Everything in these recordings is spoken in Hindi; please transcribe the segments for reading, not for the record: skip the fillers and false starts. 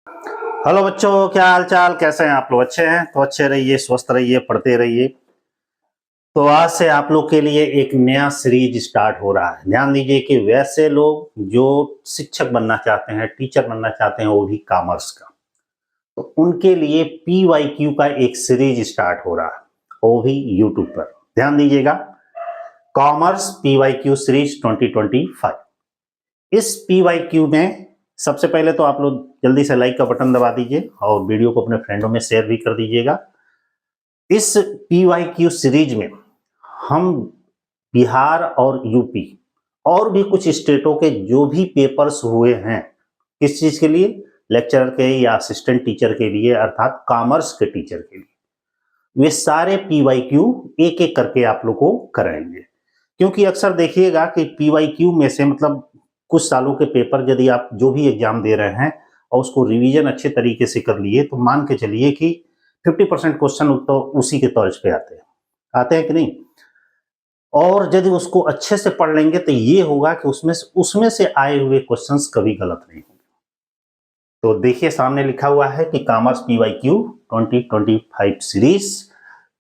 हेलो बच्चों, क्या हाल चाल, कैसे हैं आप लोग? अच्छे हैं तो अच्छे रहिए, स्वस्थ रहिए, पढ़ते रहिए। तो आज से आप लोग के लिए एक नया सीरीज स्टार्ट हो रहा है। ध्यान दीजिए कि वैसे लोग जो शिक्षक बनना चाहते हैं, टीचर बनना चाहते हैं, वो भी कॉमर्स का, तो उनके लिए PYQ का एक सीरीज स्टार्ट हो रहा है, वो भी यूट्यूब पर। ध्यान दीजिएगा, कॉमर्स PYQ सीरीज 2025। इस PYQ में सबसे पहले तो आप लोग जल्दी से लाइक का बटन दबा दीजिए और वीडियो को अपने फ्रेंडों में शेयर भी कर दीजिएगा। इस PYQ सीरीज में हम बिहार और यूपी और भी कुछ स्टेटों के जो भी पेपर्स हुए हैं, किस चीज के लिए, लेक्चरर के या असिस्टेंट टीचर के लिए, अर्थात कॉमर्स के टीचर के लिए, वे सारे PYQ एक एक करके आप लोग को कराएंगे। क्योंकि अक्सर देखिएगा कि PYQ में से मतलब कुछ सालों के पेपर यदि आप जो भी एग्जाम दे रहे हैं और उसको रिवीजन अच्छे तरीके से कर लिए तो मान के चलिए कि 50% क्वेश्चन तो उसी के तौर पे आते हैं कि नहीं। और यदि उसको अच्छे से पढ़ लेंगे तो ये होगा कि उसमें से आए हुए क्वेश्चंस कभी गलत नहीं होंगे। तो देखिए, सामने लिखा हुआ है कि कॉमर्स PYQ 2025 सीरीज।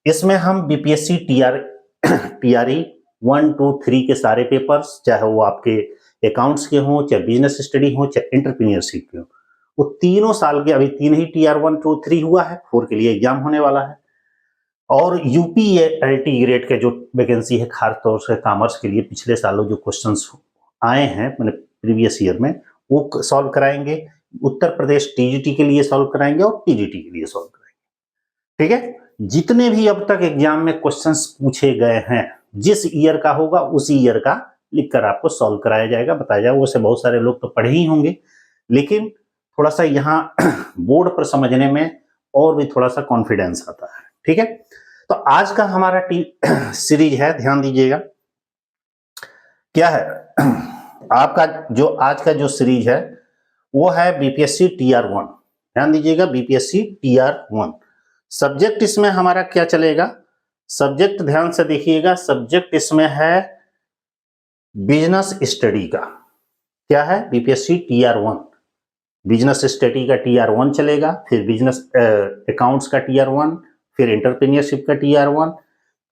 इसमें हम BPSC TRE 1, 2, 3 के सारे पेपर्स, चाहे वो आपके अकाउंट्स के हों, चाहे बिजनेस स्टडी हो, चाहे एंटरप्रेन्योरशिप के हो, वो तीनों साल के, अभी 3 ही TR1, 2, 3 हुआ है, 4 के लिए एग्जाम होने वाला है। और UPLT ग्रेड के जो वैकेंसी है, खास तौर से कॉमर्स के लिए पिछले सालों जो क्वेश्चंस आए हैं मैंने प्रीवियस ईयर में, वो सॉल्व कराएंगे। उत्तर प्रदेश TGT के लिए सॉल्व कराएंगे और TGT के लिए सॉल्व कराएंगे। ठीक है, जितने भी अब तक एग्जाम में क्वेश्चंस पूछे गए हैं, जिस ईयर का होगा उसी ईयर का लिखकर आपको सॉल्व कराया जाएगा, बताया जाएगा। वैसे बहुत सारे लोग तो पढ़े ही होंगे, लेकिन थोड़ा सा यहाँ बोर्ड पर समझने में और भी थोड़ा सा कॉन्फिडेंस आता है। ठीक है, तो आज का हमारा सीरीज है, ध्यान दीजिएगा क्या है। आपका जो आज का जो सीरीज है वो है BPSC TR1। ध्यान दीजिएगा, BPSC TR1। सब्जेक्ट इसमें हमारा क्या चलेगा, सब्जेक्ट ध्यान से देखिएगा, सब्जेक्ट इसमें है बिजनेस स्टडी का। क्या है, BPSC TR1 बिजनेस स्टडी का TR1 चलेगा, फिर बिजनेस अकाउंट्स का TR1, फिर एंटरप्रेन्योरशिप का TR1।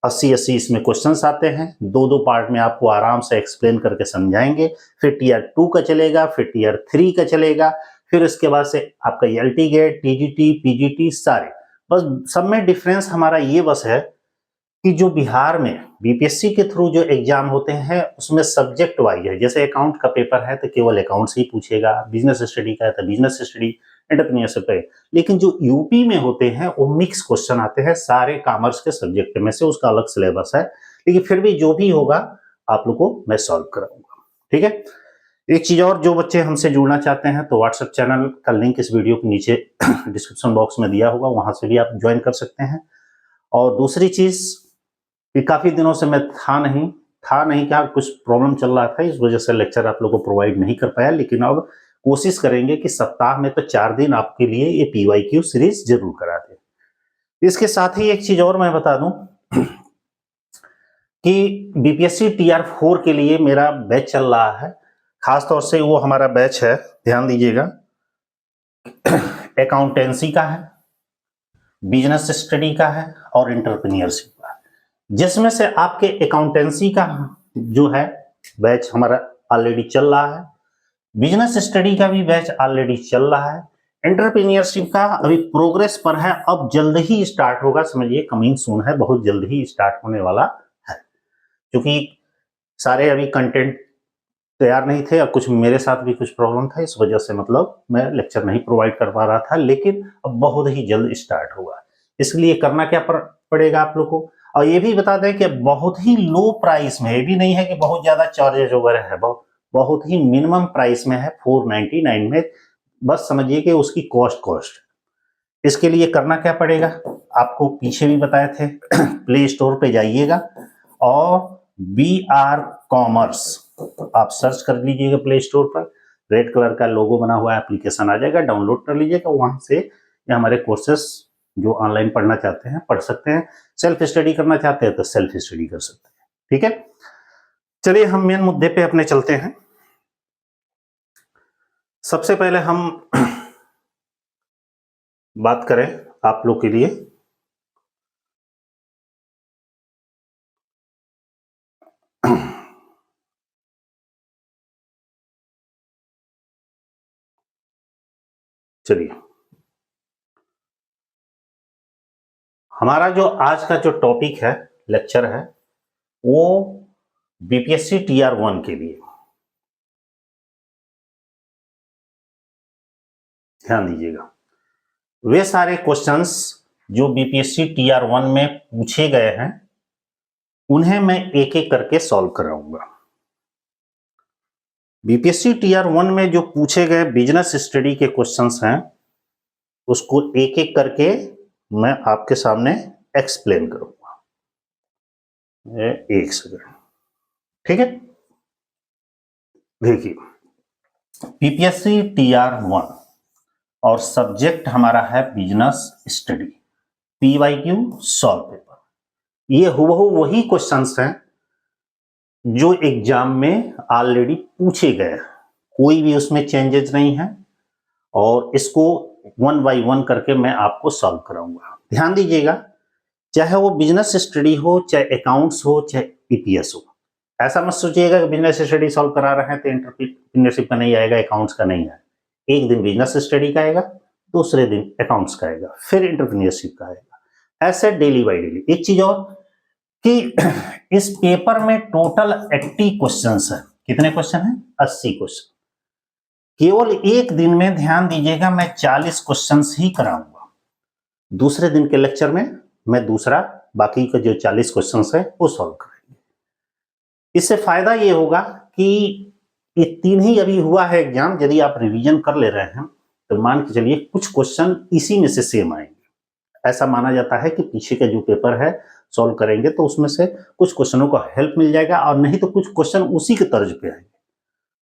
80-80 इसमें क्वेश्चंस आते हैं, दो दो पार्ट में आपको आराम से एक्सप्लेन करके समझाएंगे। फिर TR2 का चलेगा, फिर TR3 का चलेगा, फिर इसके बाद से आपका LT गेट, TGT, PGT सारे। बस सब में डिफरेंस हमारा ये बस है कि जो बिहार में BPSC के थ्रू जो एग्जाम होते हैं उसमें सब्जेक्ट वाइज है। जैसे अकाउंट का पेपर है तो केवल अकाउंट से ही पूछेगा, बिजनेस स्टडी का है तो बिजनेस स्टडी, एंटरप्रेन्योरशिप है। लेकिन जो यूपी में होते हैं वो मिक्स क्वेश्चन आते हैं सारे कॉमर्स के सब्जेक्ट में से, उसका अलग सिलेबस है। लेकिन फिर भी जो भी होगा आप लोग को मैं सॉल्व कराऊंगा। ठीक है, एक चीज और, जो बच्चे हमसे जुड़ना चाहते हैं तो व्हाट्सएप चैनल का लिंक इस वीडियो के नीचे डिस्क्रिप्शन बॉक्स में दिया होगा, वहां से भी आप ज्वाइन कर सकते हैं। और दूसरी चीज कि काफी दिनों से मैं था नहीं क्या, कुछ प्रॉब्लम चल रहा था, इस वजह से लेक्चर आप लोगों को प्रोवाइड नहीं कर पाया। लेकिन अब कोशिश करेंगे कि सप्ताह में तो 4 दिन आपके लिए ये PYQ सीरीज जरूर करा दें। इसके साथ ही एक चीज और मैं बता दूं कि BPSC TR4 के लिए मेरा बैच चल रहा है। खासतौर से वो हमारा बैच है, ध्यान दीजिएगा, अकाउंटेंसी का है, बिजनेस स्टडी का है और एंटरप्रेन्योरशिप का है। जिसमें से आपके अकाउंटेंसी का जो है बैच हमारा ऑलरेडी चल रहा है, बिजनेस स्टडी का भी बैच ऑलरेडी चल रहा है, एंटरप्रेन्योरशिप का अभी प्रोग्रेस पर है, अब जल्द ही स्टार्ट होगा, समझिए कमिंग सून है, बहुत जल्द ही स्टार्ट होने वाला है। क्योंकि सारे अभी कंटेंट तैयार नहीं थे, अब कुछ मेरे साथ भी कुछ प्रॉब्लम था, इस वजह से मतलब मैं लेक्चर नहीं प्रोवाइड कर पा रहा था, लेकिन अब बहुत ही जल्द स्टार्ट होगा। इसलिए करना क्या पड़ेगा आप लोग को, और ये भी बता दें कि बहुत ही लो प्राइस में, ये भी नहीं है कि बहुत ज्यादा चार्जेज वगैरह है, बहुत ही मिनिमम प्राइस में है, 499 में। बस समझिए कि उसकी कॉस्ट। इसके लिए करना क्या पड़ेगा, आपको पीछे भी बताए थे प्ले स्टोर पे जाइएगा और BR कॉमर्स आप सर्च कर लीजिएगा प्ले स्टोर पर, रेड कलर का लोगो बना हुआ एप्लीकेशन आ जाएगा, डाउनलोड कर लीजिएगा। वहां से ये हमारे कोर्सेस जो ऑनलाइन पढ़ना चाहते हैं पढ़ सकते हैं, सेल्फ स्टडी करना चाहते हैं तो सेल्फ स्टडी कर सकते हैं। ठीक है, चलिए हम मेन मुद्दे पे अपने चलते हैं। सबसे पहले हम बात करें आप लोग के लिए, चलिए हमारा जो आज का जो टॉपिक है, लेक्चर है, वो बीपीएससी टीआर 1 के लिए। ध्यान दीजिएगा, वे सारे क्वेश्चंस जो बीपीएससी टीआर 1 में पूछे गए हैं उन्हें मैं एक एक करके सॉल्व कराऊंगा। बीपीएससी टीआर 1 में जो पूछे गए बिजनेस स्टडी के क्वेश्चंस हैं उसको एक एक करके मैं आपके सामने एक्सप्लेन करूंगा। एक सेकंड, ठीक है। देखिए, बीपीएससी टीआर 1 और सब्जेक्ट हमारा है business study, PYQ solve paper. ये हुबहू वही क्वेश्चंस हैं जो एग्जाम में ऑलरेडी पूछे गए हैं, कोई भी उसमें चेंजेस नहीं है, और इसको 1 बाय 1 करके मैं आपको सॉल्व कराऊंगा। ध्यान दीजिएगा, चाहे वो बिजनेस स्टडी हो, चाहे अकाउंट्स हो, चाहे ईपीएस हो। ऐसा मत सोचिएगा कि बिजनेस स्टडी सॉल्व करा रहे हैं तो एंटरप्रेन्योरशिप का नहीं आएगा, अकाउंट्स का नहीं है। एक दिन बिजनेस स्टडी का आएगा, दूसरे दिन अकाउंट्स का आएगा, फिर एंटरप्रेन्योरशिप का आएगा, ऐसे डेली बाई डेली। एक चीज और कि इस पेपर में टोटल 80 क्वेश्चंस है। कितने क्वेश्चन हैं? 80 क्वेश्चन। केवल एक दिन में, ध्यान दीजिएगा, मैं 40 क्वेश्चंस ही कराऊंगा। दूसरे दिन के लेक्चर में मैं दूसरा बाकी का जो 40 क्वेश्चंस है वो सॉल्व करेंगे। इससे फायदा ये होगा कि ये 3 ही अभी हुआ है एग्जाम, यदि आप रिवीजन कर ले रहे हैं तो मान के चलिए कुछ क्वेश्चन इसी में से सेम आएंगे। ऐसा माना जाता है कि पीछे का जो पेपर है सॉल्व करेंगे तो उसमें से कुछ क्वेश्चनों का हेल्प मिल जाएगा, और नहीं तो कुछ क्वेश्चन उसी के तर्ज पे आएंगे।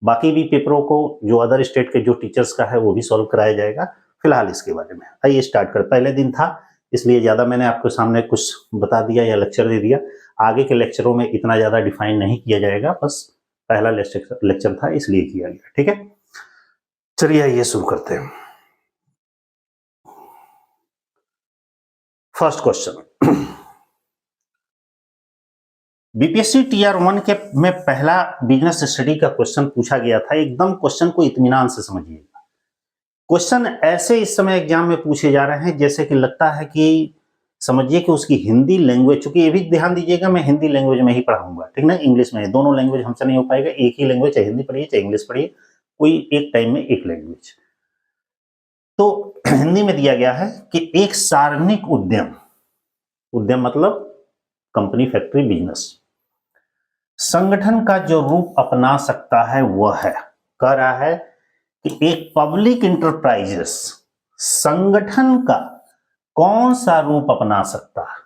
बाकी भी पेपरों को जो अदर स्टेट के जो टीचर्स का है वो भी सॉल्व कराया जाएगा। फिलहाल इसके बारे में आइए स्टार्ट कर। पहले दिन था इसलिए ज्यादा मैंने आपके सामने कुछ बता दिया या लेक्चर दे दिया। आगे के लेक्चरों में इतना ज्यादा डिफाइन नहीं किया जाएगा, बस पहला लेक्चर था इसलिए किया गया, ठीक है। चलिए आइए शुरू करते हैं। फर्स्ट क्वेश्चन, बीपीएससी टीआर 1 के में पहला बिजनेस स्टडी का क्वेश्चन पूछा गया था। एकदम क्वेश्चन को इत्मीनान से समझिएगा। क्वेश्चन ऐसे इस समय एग्जाम में पूछे जा रहे हैं जैसे कि लगता है कि समझिए कि उसकी हिंदी लैंग्वेज, चूंकि ये भी ध्यान दीजिएगा मैं हिंदी लैंग्वेज में ही पढ़ाऊंगा, ठीक ना, इंग्लिश में। दोनों लैंग्वेज हमसे नहीं हो पाएगा, एक ही लैंग्वेज, चाहे हिंदी पढ़िए चाहे इंग्लिश पढ़िए, कोई एक टाइम में एक लैंग्वेज। तो हिंदी में दिया गया है कि एक सार्वजनिक उद्यम, उद्यम मतलब कंपनी, फैक्ट्री, बिजनेस, संगठन का जो रूप अपना सकता है वह है, कह रहा है कि एक पब्लिक इंटरप्राइजेस संगठन का कौन सा रूप अपना सकता है।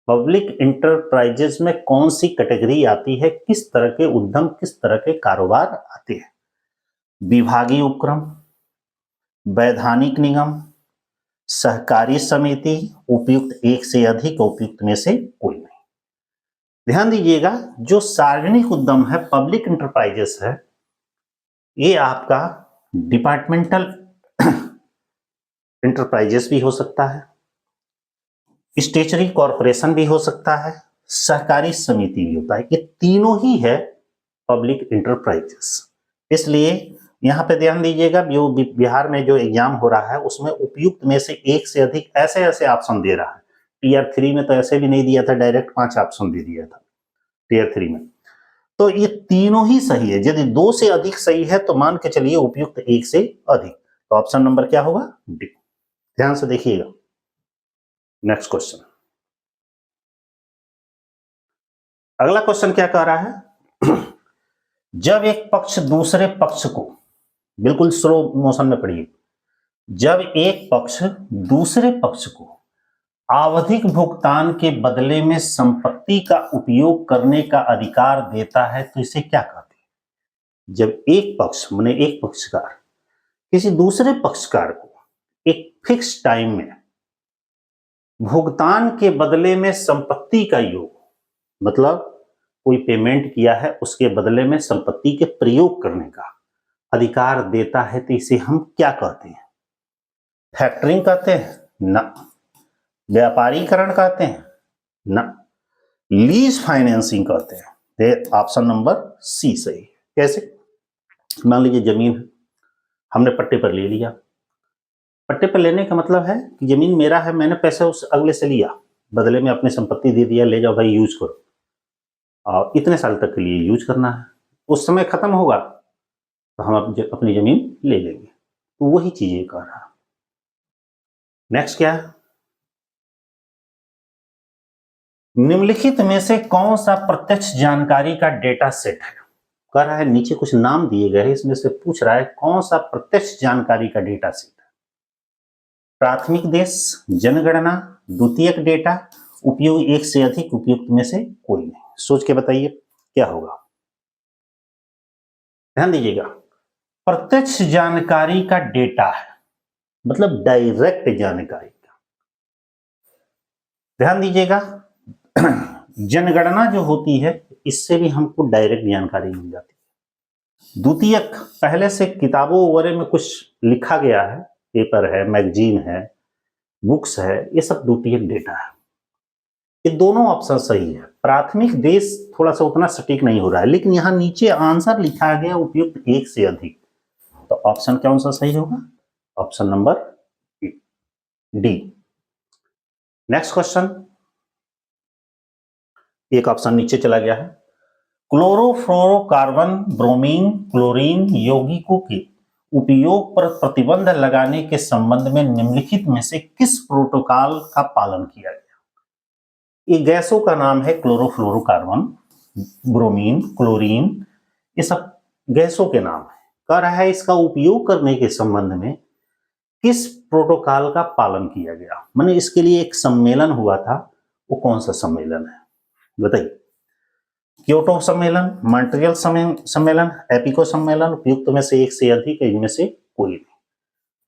पब्लिक इंटरप्राइजेस में कौन सी कैटेगरी आती है, किस तरह के उद्यम, किस तरह के कारोबार आते हैं। विभागीय उपक्रम, वैधानिक निगम, सहकारी समिति, उपयुक्त एक से अधिक, उपयुक्त में से कोई नहीं। ध्यान दीजिएगा, जो सार्वजनिक उद्यम है, पब्लिक इंटरप्राइजेस है, ये आपका डिपार्टमेंटल इंटरप्राइजेस भी हो सकता है, स्टेचुरी कॉरपोरेशन भी हो सकता है, सहकारी समिति भी होता है। ये तीनों ही है पब्लिक इंटरप्राइजेस। इसलिए यहां पे ध्यान दीजिएगा, जो बिहार में जो एग्जाम हो रहा है उसमें उपयुक्त में से एक से अधिक ऐसे ऐसे ऑप्शन दे रहा है। टीआर 3 में तो ऐसे भी नहीं दिया था, डायरेक्ट 5 ऑप्शन दे दिया था टीआर 3 में। तो ये तीनों ही सही है। यदि 2 से अधिक सही है तो मान के चलिए उपयुक्त एक से अधिक, तो ऑप्शन नंबर क्या होगा? डी। ध्यान से देखिएगा। नेक्स्ट क्वेश्चन, अगला क्वेश्चन क्या कह रहा है? जब एक पक्ष दूसरे पक्ष को, बिल्कुल स्लो मोशन में पढ़िए, जब एक पक्ष दूसरे पक्ष को आवधिक भुगतान के बदले में संपत्ति का उपयोग करने का अधिकार देता है तो इसे क्या कहते हैं? जब एक पक्ष माने एक पक्षकार किसी दूसरे पक्षकार को एक फिक्स टाइम में भुगतान के बदले में संपत्ति का योग, मतलब कोई पेमेंट किया है उसके बदले में संपत्ति के प्रयोग करने का अधिकार देता है तो इसे हम क्या कहते हैं? फैक्टरिंग कहते हैं? ना। व्यापारीकरण कहते हैं? ना। लीज फाइनेंसिंग कहते हैं। ऑप्शन नंबर सी सही है। कैसे? मान लीजिए जमीन है, हमने पट्टे पर ले लिया। पट्टे पर लेने का मतलब है कि जमीन मेरा है, मैंने पैसा उस अगले से लिया, बदले में अपनी संपत्ति दे दिया, ले जाओ भाई यूज करो, और इतने साल तक के लिए यूज करना है। उस समय खत्म होगा तो हम अपनी जमीन ले लेंगे। तो वही चीज ये कह रहा। नेक्स्ट क्या है? निम्नलिखित में से कौन सा प्रत्यक्ष जानकारी का डेटा सेट है? कह रहा है नीचे कुछ नाम दिए गए हैं, इसमें से पूछ रहा है कौन सा प्रत्यक्ष जानकारी का डेटा सेट है। प्राथमिक देश, जनगणना, द्वितीयक डेटा, उपयोग एक से अधिक, उपयुक्त में से कोई नहीं। सोच के बताइए क्या होगा। ध्यान दीजिएगा, प्रत्यक्ष जानकारी का डेटा है मतलब डायरेक्ट जानकारी का। ध्यान दीजिएगा, जनगणना जो होती है इससे भी हमको डायरेक्ट जानकारी मिल जाती है। द्वितीयक, पहले से किताबों वगैरह में कुछ लिखा गया है, पेपर है, मैगजीन है, बुक्स है, ये सब द्वितीयक डेटा है। ये दोनों ऑप्शन सही है। प्राथमिक देश थोड़ा सा उतना सटीक नहीं हो रहा है, लेकिन यहां नीचे आंसर लिखा गया उपयुक्त एक से अधिक, तो ऑप्शन कौन सा सही होगा? Option number D. Next question, एक ऑप्शन नीचे चला गया है। क्लोरोफ्लोरोकार्बन, ब्रोमीन, क्लोरीन यौगिकों के उपयोग पर प्रतिबंध लगाने के संबंध में निम्नलिखित में से किस प्रोटोकॉल का पालन किया गया? ये गैसों का नाम है क्लोरोफ्लोरोकार्बन, ब्रोमीन, क्लोरीन, ये सब गैसों के नाम है। कह रहा है इसका उपयोग करने के संबंध में किस प्रोटोकॉल का पालन किया गया, माने इसके लिए एक सम्मेलन हुआ था, वो कौन सा सम्मेलन है बताइए? क्योटो सम्मेलन, मॉन्ट्रियल सम्मेलन, एपिको सम्मेलन, उपयुक्त में से एक से अधिक, इनमें से कोई नहीं।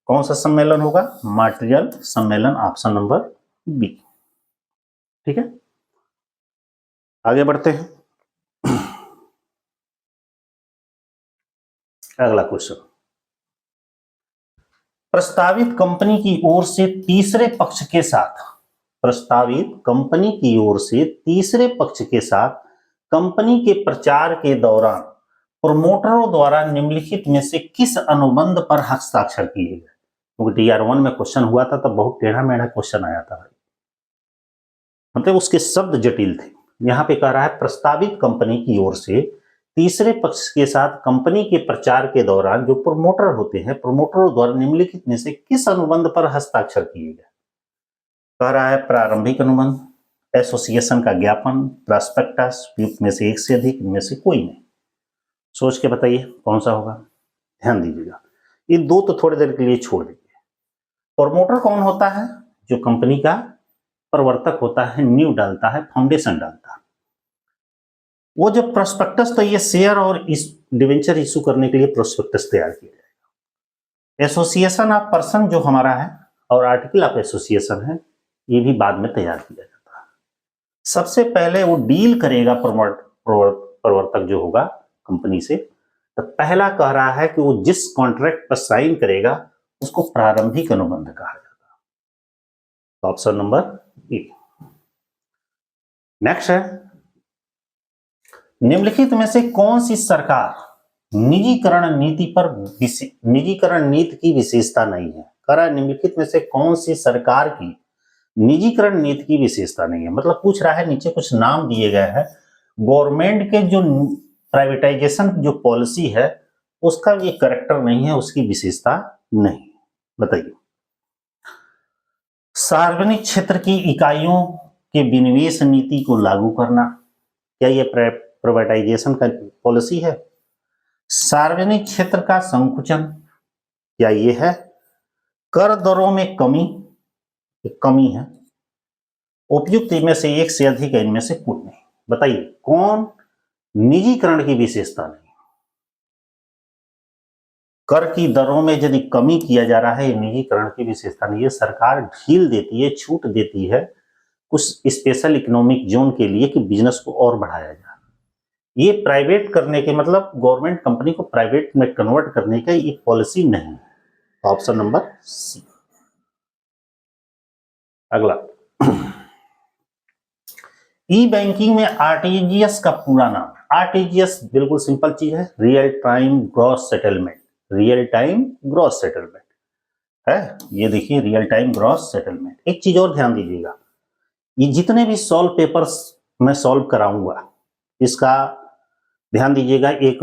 कौन सा सम्मेलन होगा? मॉन्ट्रियल सम्मेलन, ऑप्शन नंबर बी। ठीक है, आगे बढ़ते हैं। अगला क्वेश्चन, प्रस्तावित कंपनी की ओर से तीसरे पक्ष के साथ, प्रस्तावित कंपनी की ओर से तीसरे पक्ष के साथ कंपनी के प्रचार के दौरान प्रोमोटरों द्वारा निम्नलिखित में से किस अनुबंध पर हस्ताक्षर किए गए? क्योंकि DR1 में क्वेश्चन हुआ था तब बहुत टेढ़ा मेढ़ा क्वेश्चन आया था, मतलब उसके शब्द जटिल थे। यहां पे कह रहा है प्रस्तावित कंपनी की ओर से तीसरे पक्ष के साथ कंपनी के प्रचार के दौरान जो प्रोमोटर होते हैं, प्रोमोटरों द्वारा निम्नलिखित में से किस अनुबंध पर हस्ताक्षर किए गए? कह रहा है प्रारंभिक अनुबंध, एसोसिएशन का ज्ञापन, प्रॉस्पेक्टस, उपयुक्त में से एक से अधिक, इनमें से कोई नहीं। सोच के बताइए कौन सा होगा। ध्यान दीजिएगा, ये दो तो थोड़ी देर के लिए छोड़ दीजिए। प्रोमोटर कौन होता है? जो कंपनी का प्रवर्तक होता है, नींव डालता है, फाउंडेशन डालता है। वो जो प्रोस्पेक्टस, तो ये शेयर और इस डिवेंचर इशू करने के लिए प्रोस्पेक्टस तैयार किया जाएगा। एसोसिएशन ऑफ पर्सन जो हमारा है और आर्टिकल ऑफ एसोसिएशन है, ये भी बाद में तैयार किया जाता है। सबसे पहले वो डील करेगा प्रवर्तक जो होगा कंपनी से, तो पहला कह रहा है कि वो जिस कॉन्ट्रैक्ट पर साइन करेगा उसको प्रारंभिक अनुबंध कहा जाता है। Option number A. नेक्स्ट है, निम्नलिखित में से कौन सी सरकार निजीकरण नीति की विशेषता नहीं है? कह रहा है निम्नलिखित में से कौन सी सरकार की निजीकरण नीति की विशेषता नहीं है, मतलब पूछ रहा है, नीचे कुछ नाम दिए गए हैं, गवर्नमेंट के जो प्राइवेटाइजेशन जो पॉलिसी है उसका ये कैरेक्टर नहीं है, उसकी विशेषता नहीं। बताइए। सार्वजनिक क्षेत्र की इकाइयों के विनिवेश नीति को लागू करना, क्या ये प्राइवेटाइजेशन का पॉलिसी है? सार्वजनिक क्षेत्र का संकुचन, क्या ये है? कर दरों में कमी है, उपयुक्त में से एक से अधिक है, इनमें से कोई नहीं। बताइए कौन निजीकरण की विशेषता नहीं? कर की दरों में यदि कमी किया जा रहा है, ये निजीकरण की विशेषता नहीं है। सरकार ढील देती है, छूट देती है कुछ स्पेशल इकोनॉमिक जोन के लिए कि बिजनेस को और बढ़ाया जाए। ये प्राइवेट करने के मतलब गवर्नमेंट कंपनी को प्राइवेट में कन्वर्ट करने का ये पॉलिसी नहीं है। Option number C. अगला, ई बैंकिंग में आरटीजीएस का पूरा नाम। आरटीजीएस बिल्कुल सिंपल चीज है, real time gross settlement. Real time gross settlement है, ये देखिए रियल टाइम ग्रॉस सेटलमेंट। एक चीज और ध्यान दीजिएगा, ये जितने भी सॉल्व पेपर्स मैं सॉल्व कराऊंगा, इसका ध्यान दीजिएगा, एक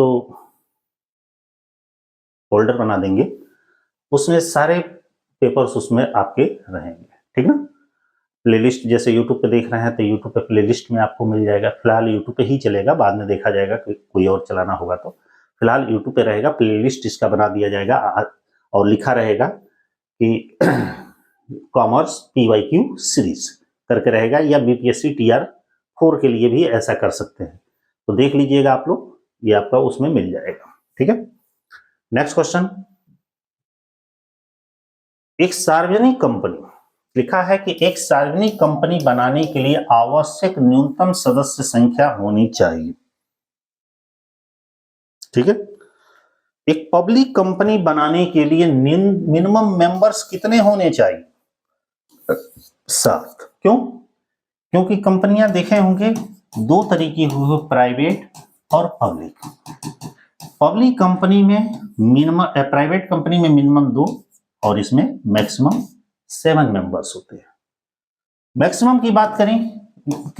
फोल्डर बना देंगे, उसमें सारे पेपर्स उसमें आपके रहेंगे, ठीक ना। प्लेलिस्ट जैसे यूट्यूब पे देख रहे हैं तो यूट्यूब पे प्लेलिस्ट में आपको मिल जाएगा। फिलहाल यूट्यूब पे ही चलेगा, बाद में देखा जाएगा कोई और चलाना होगा तो। फिलहाल यूट्यूब पे रहेगा, प्लेलिस्ट इसका बना दिया जाएगा और लिखा रहेगा कि कॉमर्स PYQ सीरीज करके रहेगा, या BPSC TR 4 के लिए भी ऐसा कर सकते हैं। तो देख लीजिएगा आप लोग, ये आपका उसमें मिल जाएगा, ठीक है। नेक्स्ट क्वेश्चन, एक सार्वजनिक कंपनी, लिखा है कि एक सार्वजनिक कंपनी बनाने के लिए आवश्यक न्यूनतम सदस्य संख्या होनी चाहिए, ठीक है। एक पब्लिक कंपनी बनाने के लिए मिनिमम मेंबर्स कितने होने चाहिए? 7। क्यों? क्योंकि कंपनियां देखे होंगे दो तरीके हुए, प्राइवेट और पब्लिक। पब्लिक कंपनी में मिनिमम, प्राइवेट कंपनी में मिनिमम 2 और इसमें मैक्सिमम 7 मेंबर्स होते हैं। मैक्सिमम की बात करें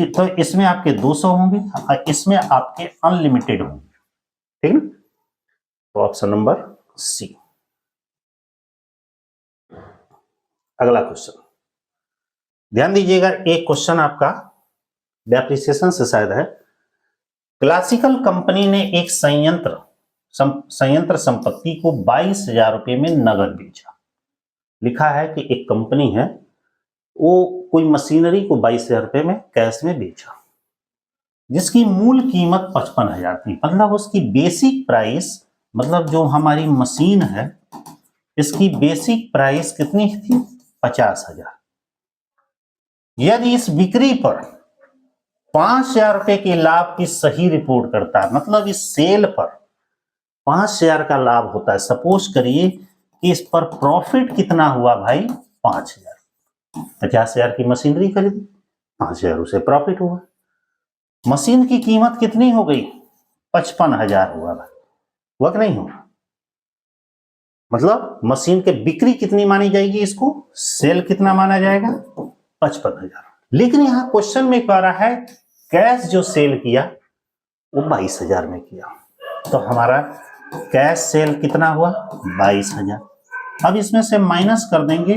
तो इसमें आपके 200 होंगे और इसमें आपके अनलिमिटेड होंगे, ठीक है। तो ऑप्शन नंबर सी। अगला क्वेश्चन ध्यान दीजिएगा, एक क्वेश्चन आपका डेप्रिसिएशन से शायद है। क्लासिकल कंपनी ने एक संयंत्र संपत्ति को 22,000 रुपए में नगद बेचा। लिखा है कि एक कंपनी है, वो कोई मशीनरी को 22,000 रुपए में कैश में बेचा, जिसकी मूल कीमत 55,000 थी। मतलब उसकी बेसिक प्राइस, मतलब जो हमारी मशीन है इसकी बेसिक प्राइस कितनी थी? 50,000। यदि इस बिक्री पर 5,000 रुपए के लाभ की सही रिपोर्ट करता है, मतलब इस सेल पर 5,000 का लाभ होता है, सपोज करिए कि इस पर प्रॉफिट कितना हुआ भाई? 5,000। 50,000 की मशीनरी खरीदी, 5,000 उसे प्रॉफिट हुआ। मशीन की कीमत कितनी हो गई? 55,000 हुआ भाई, हुआ कि नहीं हुआ? मतलब मशीन के बिक्री कितनी मानी जाएगी, इसको सेल कितना माना जाएगा? 55,000। लेकिन यहां क्वेश्चन में कह रहा है कैश जो सेल किया वो 22,000 में किया, तो हमारा कैश सेल कितना हुआ? 22,000। अब इसमें से माइनस कर देंगे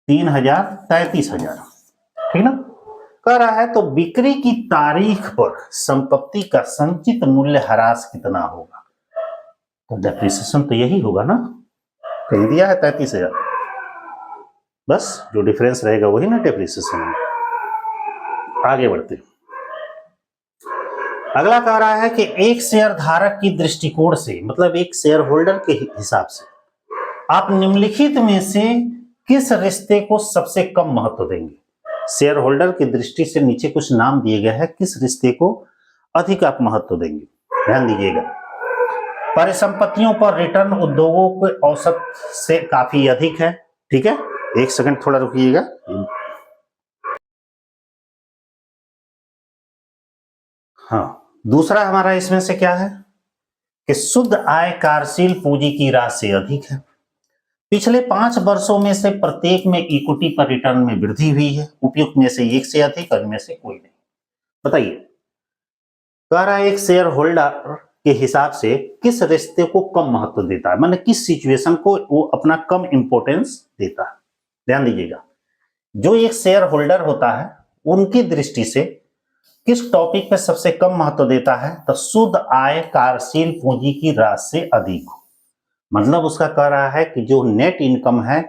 3,000, 33,000, ठीक ना। कह रहा है तो बिक्री की तारीख पर संपत्ति का संचित मूल्य ह्रास कितना होगा? तो डेप्रिसिएशन तो यही होगा ना, कहीं दिया है 33,000, बस जो डिफरेंस रहेगा वही ना डेप्रिसिएशन है। आगे बढ़ते हैं। अगला कह रहा है कि एक शेयर धारक की दृष्टिकोण से, मतलब एक शेयर होल्डर के हिसाब से, आप निम्नलिखित में से किस रिश्ते को सबसे कम महत्व देंगे? शेयर होल्डर की दृष्टि से नीचे कुछ नाम दिए गए हैं, किस रिश्ते को अधिक आप महत्व देंगे? ध्यान दीजिएगा, परिसंपत्तियों पर रिटर्न उद्योगों के औसत से काफी अधिक है, ठीक है। एक सेकंड थोड़ा रुकिएगा। हाँ, दूसरा हमारा इसमें से क्या है कि शुद्ध आय कार्यशील पूंजी की राशि से अधिक है। पिछले 5 वर्षों में से प्रत्येक में इक्विटी पर रिटर्न में वृद्धि हुई है, उपयुक्त में से एक से अधिक और इनमें से कोई नहीं। बताइए, कह रहा है एक शेयर होल्डर के हिसाब से किस रिश्ते को कम महत्व देता है, माने किस सिचुएशन को वो अपना कम इंपॉर्टेंस देता है। ध्यान दीजिएगा, जो एक शेयर होल्डर होता है उनकी दृष्टि से किस टॉपिक पे सबसे कम महत्व देता है? तो शुद्ध आय कार्यशील पूंजी की राशि से अधिक हो। मतलब उसका कह रहा है कि जो नेट इनकम है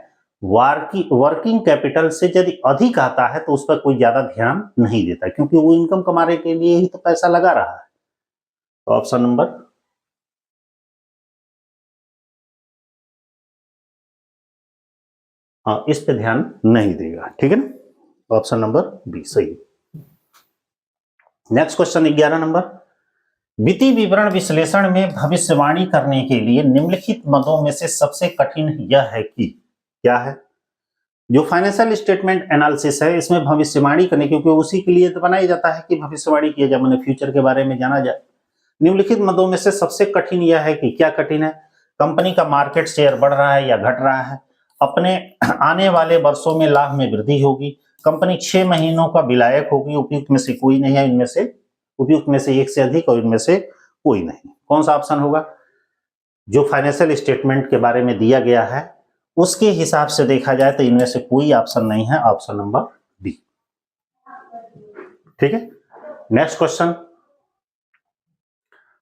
वर्किंग कैपिटल से यदि अधिक आता है तो उस पर कोई ज्यादा ध्यान नहीं देता, क्योंकि वो इनकम कमाने के लिए ही तो पैसा लगा रहा है। तो ऑप्शन नंबर, हाँ, इस पे ध्यान नहीं देगा, ठीक है ना। ऑप्शन नंबर बी सही। नेक्स्ट क्वेश्चन 11 नंबर, वित्तीय विवरण विश्लेषण में भविष्यवाणी करने के लिए निम्नलिखित मदों में से सबसे कठिन यह है कि क्या है? जो फाइनेंशियल स्टेटमेंट एनालिसिस है इसमें भविष्यवाणी करने, क्योंकि उसी के लिए तो बनाया जाता है कि भविष्यवाणी किया जाए, मैंने फ्यूचर के बारे में जाना जाए। निम्नलिखित मदों में से सबसे कठिन यह है कि क्या कठिन है, कंपनी का मार्केट शेयर बढ़ रहा है या घट रहा है, अपने आने वाले वर्षों में लाभ में वृद्धि होगी, कंपनी 6 महीनों का विलायक होगी, उपयुक्त में से कोई नहीं है, इनमें से उपयुक्त में से एक से अधिक और इनमें से कोई नहीं। कौन सा ऑप्शन होगा? जो फाइनेंशियल स्टेटमेंट के बारे में दिया गया है उसके हिसाब से देखा जाए तो इनमें से कोई ऑप्शन नहीं है, ऑप्शन नंबर बी। ठीक है, नेक्स्ट क्वेश्चन,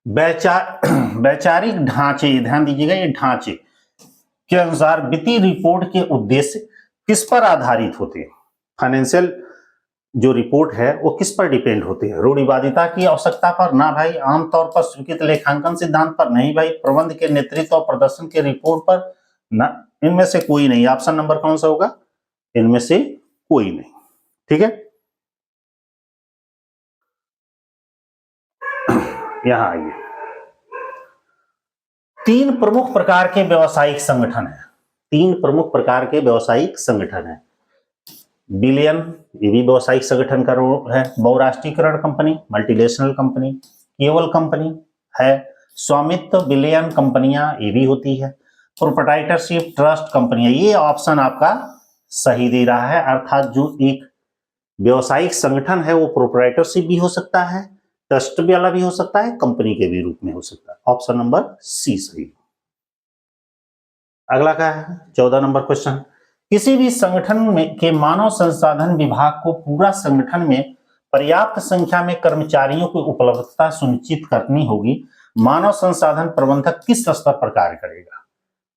वैचारिक ढांचे, ध्यान दीजिएगा, ये ढांचे के अनुसार वित्तीय रिपोर्ट के उद्देश्य किस पर आधारित होते हैं? फाइनेंशियल जो रिपोर्ट है वो किस पर डिपेंड होती है? रूढ़िवादिता की आवश्यकता पर? ना भाई। आमतौर पर स्वीकृत लेखांकन सिद्धांत पर? नहीं भाई। प्रबंध के नेतृत्व और प्रदर्शन के रिपोर्ट पर? ना। इनमें से कोई नहीं। ऑप्शन नंबर कौन सा होगा? इनमें से कोई नहीं। ठीक है, यहां आइए। 3 प्रमुख प्रकार के व्यावसायिक संगठन है। 3 प्रमुख प्रकार के व्यावसायिक संगठन है। बिलियन, ये भी व्यावसायिक संगठन का रोल है। बहुराष्ट्रीयकरण कंपनी, मल्टीनेशनल कंपनी, केवल कंपनी है, स्वामित्व विलयन कंपनियां ये भी होती है, प्रोप्राइटरशिप ट्रस्ट कंपनियां। ये ऑप्शन आपका सही दे रहा है, अर्थात जो एक व्यावसायिक संगठन है वो प्रोप्राइटरशिप भी हो सकता है, ट्रस्ट वाला भी हो सकता है, कंपनी के भी रूप में हो सकता है। ऑप्शन नंबर सी सही। अगला क्या है? 14 नंबर क्वेश्चन, किसी भी संगठन में के मानव संसाधन विभाग को पूरा संगठन में पर्याप्त संख्या में कर्मचारियों की उपलब्धता सुनिश्चित करनी होगी। मानव संसाधन प्रबंधक किस स्तर पर कार्य करेगा?